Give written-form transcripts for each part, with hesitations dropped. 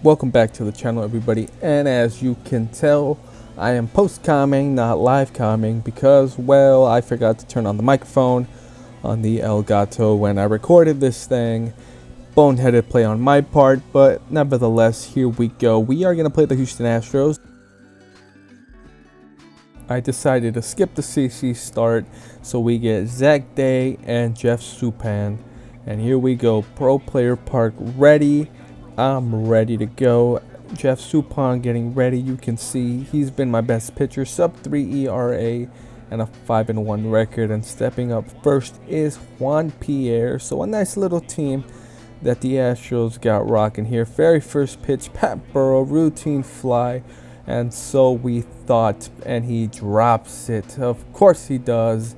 Welcome back to the channel, everybody. And as you can tell, I am post-comming, not live comming, because, well, I forgot to turn on the microphone on the Elgato when I recorded this thing. Boneheaded play on my part, but nevertheless, here we go. We are going to play the Houston Astros. I decided to skip the CC start, so we get Zach Day and Jeff Suppan. And here we go, Pro Player Park ready. I'm ready to go. Jeff Suppan getting ready. You can see he's been my best pitcher. Sub-3 ERA and a 5-1 record. And stepping up first is Juan Pierre. So a nice little team that the Astros got rocking here. Very first pitch, Pat Burrow, routine fly. And so we thought, and he drops it. Of course he does.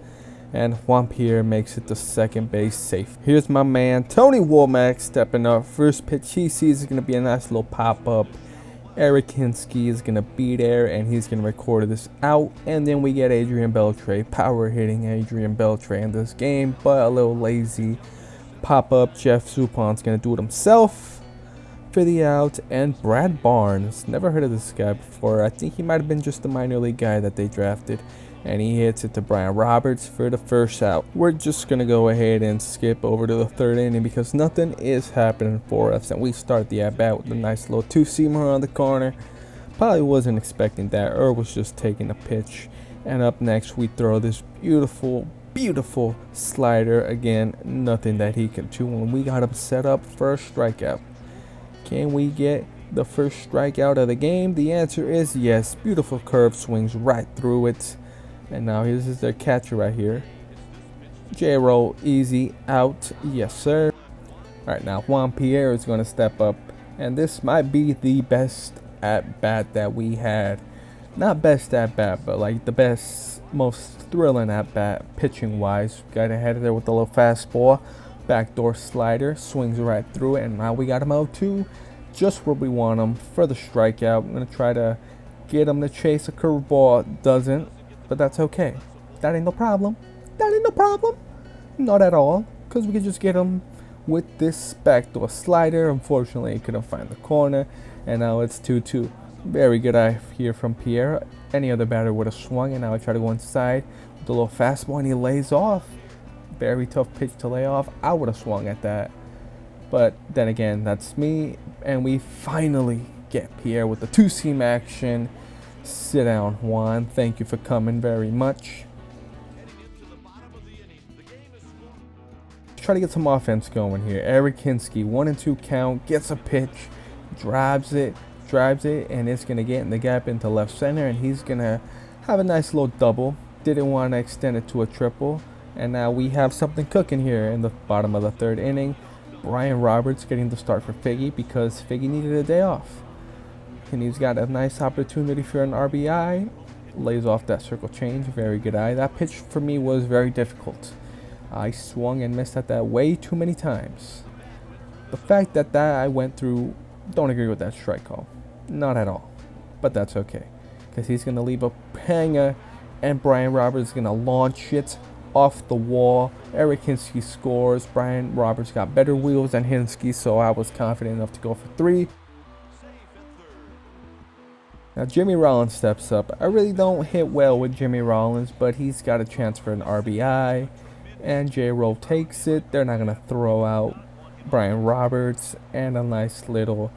And Juan Pierre makes it to second base safe. Here's my man Tony Womack stepping up. First pitch he sees is going to be a nice little pop-up. Eric Hinske is going to be there, and he's going to record this out. And then we get Adrian Beltre, power hitting Adrian Beltre in this game, but a little lazy pop-up. Jeff Suppan's going to do it himself for the out. And Brad Barnes, never heard of this guy before. I think he might have been just a minor league guy that they drafted. And he hits it to Brian Roberts for the first out. We're just going to go ahead and skip over to the third inning because nothing is happening for us. And we start the at-bat with a nice little two-seamer on the corner. Probably wasn't expecting that, or was just taking a pitch. And up next, we throw this beautiful, beautiful slider. Again, nothing that he can do. And we got him set up for a strikeout. Can we get the first strikeout of the game? The answer is yes. Beautiful curve, swings right through it. And now this is their catcher right here. J-roll, easy, out. Yes, sir. All right, now Juan Pierre is going to step up. And this might be the best at-bat that we had. Not best at-bat, but like the best, most thrilling at-bat pitching-wise. Got ahead of there with a little fastball. Backdoor slider, swings right through it. And now we got him out too. Just where we want him for the strikeout. I'm going to try to get him to chase a curveball. Doesn't. But that's okay. That ain't no problem. That ain't no problem. Not at all. Because we could just get him with this backdoor slider. Unfortunately, he couldn't find the corner. And now it's 2-2. Very good eye here from Pierre. Any other batter would have swung. And now I try to go inside with a little fastball. And he lays off. Very tough pitch to lay off. I would have swung at that. But then again, that's me. And we finally get Pierre with the two-seam action. Sit down, Juan. Thank you for coming very much. Try to get some offense going here. Eric Hinske, 1-2 count, gets a pitch, drives it, and it's going to get in the gap into left center, and he's going to have a nice little double. Didn't want to extend it to a triple, and now we have something cooking here in the bottom of the third inning. Brian Roberts getting the start for Figgy because Figgy needed a day off. And he's got a nice opportunity for an RBI. Lays off that circle change. Very good eye. That pitch for me was very difficult. I swung and missed at that way too many times. The fact that I went through, don't agree with that strike call. Not at all. But that's okay. Because he's going to leave a hanger. And Brian Roberts is going to launch it off the wall. Eric Hinske scores. Brian Roberts got better wheels than Hinske, so I was confident enough to go for 3. Now Jimmy Rollins steps up. I really don't hit well with Jimmy Rollins, but he's got a chance for an RBI. And J-Roll takes it. They're not going to throw out Brian Roberts. And a nice little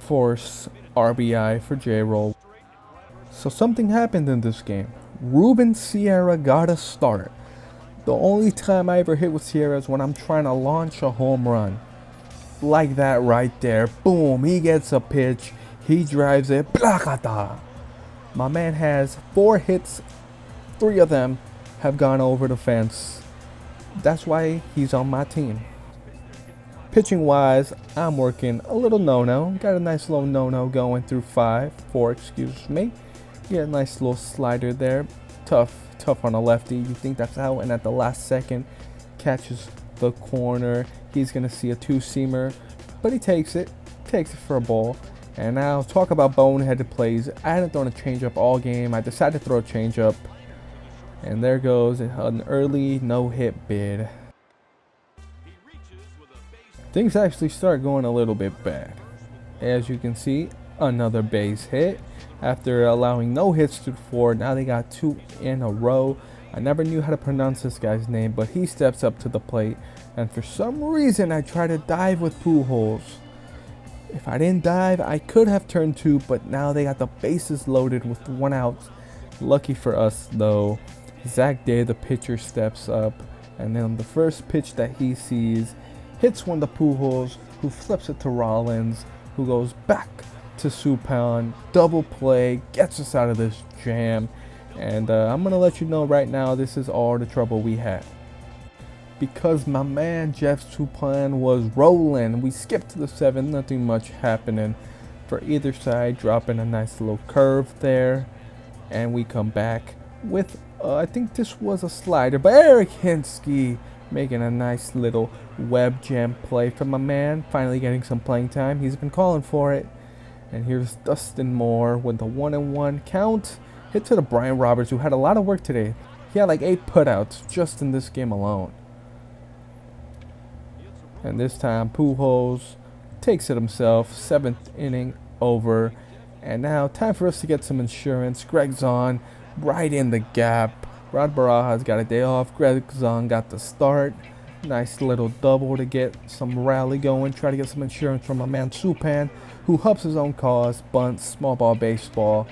force RBI for J-Roll. So something happened in this game. Ruben Sierra got a start. The only time I ever hit with Sierra is when I'm trying to launch a home run. Like that right there. Boom, he gets a pitch. He drives it. Placata. My man has 4 hits. 3 of them have gone over the fence. That's why he's on my team. Pitching wise, I'm working a little no-no. Got a nice little no-no going through 4, excuse me. Get a nice little slider there. Tough on a lefty. You think that's out, and at the last second, catches the corner. He's going to see a two-seamer, but he takes it for a ball. And now, talk about boneheaded plays. I hadn't thrown a changeup all game. I decided to throw a changeup. And there goes an early no-hit bid. Things actually start going a little bit bad. as you can see, another base hit. After allowing no hits to the four, now they got 2 in a row. I never knew how to pronounce this guy's name, but he steps up to the plate, and for some reason I try to dive with Pujols. If I didn't dive, I could have turned 2, but now they got the bases loaded with 1 out. Lucky for us though, Zach Day, the pitcher, steps up, and then the first pitch that he sees hits one to Pujols, who flips it to Rollins, who goes back to Suppan, double play, gets us out of this jam. And I'm going to let you know right now, this is all the trouble we had. Because my man Jeff Suppan was rolling. We skipped to the 7th, nothing much happening for either side, dropping a nice little curve there. And we come back with, I think this was a slider, but Eric Hinske making a nice little web jam play for my man, finally getting some playing time. He's been calling for it. And here's Dustin Moore with the 1-1 count. Hit to the Brian Roberts, who had a lot of work today. He had like 8 putouts just in this game alone. And this time Pujols takes it himself. 7th inning over. And now time for us to get some insurance. Greg Zahn right in the gap. Rod Baraja's got a day off. Greg Zahn got the start. Nice little double to get some rally going. Try to get some insurance from my man Suppan, who hubs his own cause. Bunts, small ball baseball.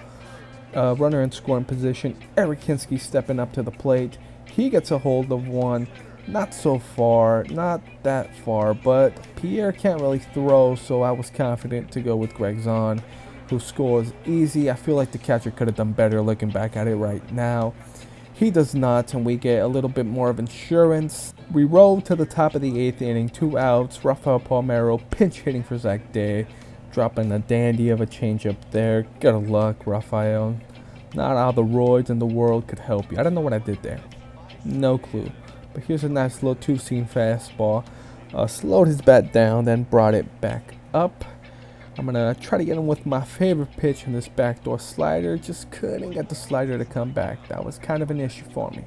Runner in scoring position. Eric Hinske stepping up to the plate. He gets a hold of one. Not so far, not that far, but Pierre can't really throw, so I was confident to go with Greg Zahn, who scores easy. I feel like the catcher could have done better looking back at it right now. He does not, and we get a little bit more of insurance. We roll to the top of the 8th inning, 2 outs. Rafael Palmeiro pinch hitting for Zach Day, dropping a dandy of a changeup there. Good luck, Rafael. Not all the roids in the world could help you. I don't know what I did there. No clue. But here's a nice little 2-seam fastball. Slowed his bat down, then brought it back up. I'm going to try to get him with my favorite pitch in this backdoor slider. Just couldn't get the slider to come back. That was kind of an issue for me.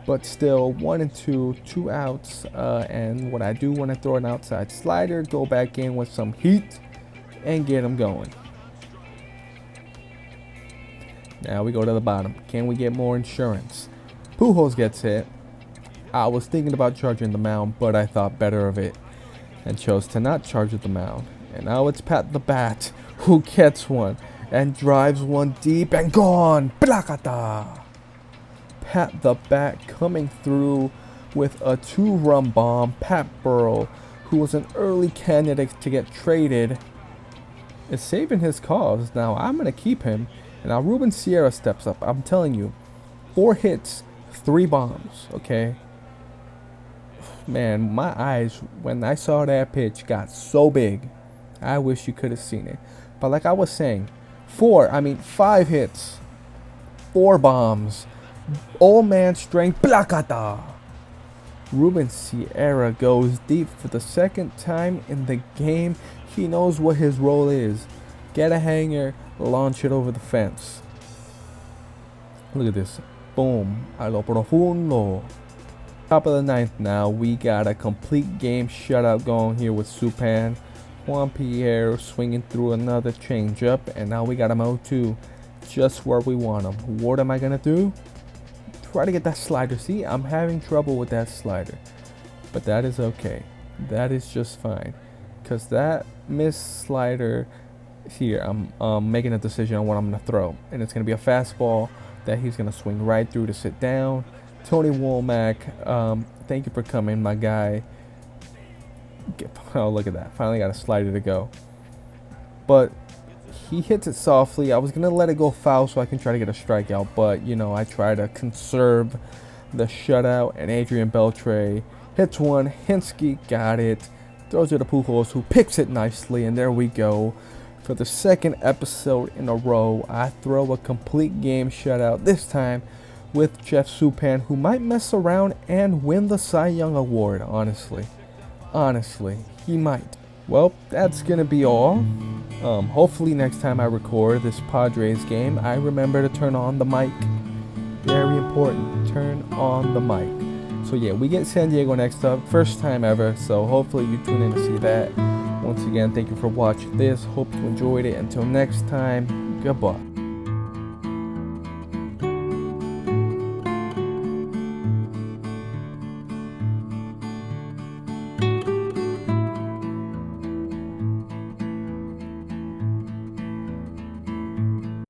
But still, 1-2, 2 outs. And what I do when I throw an outside slider, go back in with some heat and get him going. Now we go to the bottom. Can we get more insurance? Pujols gets hit. I was thinking about charging the mound, but I thought better of it and chose to not charge at the mound. And now it's Pat the Bat who gets one and drives one deep and gone. Plakata. Pat the Bat coming through with a 2-run bomb. Pat Burrell, who was an early candidate to get traded, is saving his cause. Now I'm going to keep him. And now Ruben Sierra steps up. I'm telling you, 4 hits, 3 bombs, okay? Man, my eyes, when I saw that pitch, got so big. I wish you could have seen it. But like I was saying, 5 hits, 4 bombs, all man strength, plakata. Ruben Sierra goes deep for the 2nd time in the game. He knows what his role is. Get a hanger, launch it over the fence. Look at this. Boom. A lo profundo. Top of the 9th now. We got a complete game shutout going here with Suppan. Juan Pierre swinging through another changeup. And now we got him 0-2. Just where we want him. What am I going to do? Try to get that slider. See, I'm having trouble with that slider. But that is okay. That is just fine. Because that missed slider here, I'm making a decision on what I'm going to throw. And it's going to be a fastball that he's going to swing right through to sit down. Tony Womack, thank you for coming, my guy. Oh, look at that. Finally got a slider to go. But he hits it softly. I was going to let it go foul so I can try to get a strikeout. But, you know, I try to conserve the shutout. And Adrian Beltre hits one. Hinske got it. Throws it to Pujols, who picks it nicely. And there we go. For the 2nd episode in a row, I throw a complete game shutout. This time with Jeff Suppan, who might mess around and win the Cy Young Award, honestly. Honestly, he might. Well, that's going to be all. Hopefully next time I record this Padres game, I remember to turn on the mic. Very important, turn on the mic. So yeah, we get San Diego next up, first time ever, so hopefully you tune in to see that. Once again, thank you for watching this. Hope you enjoyed it. Until next time, goodbye.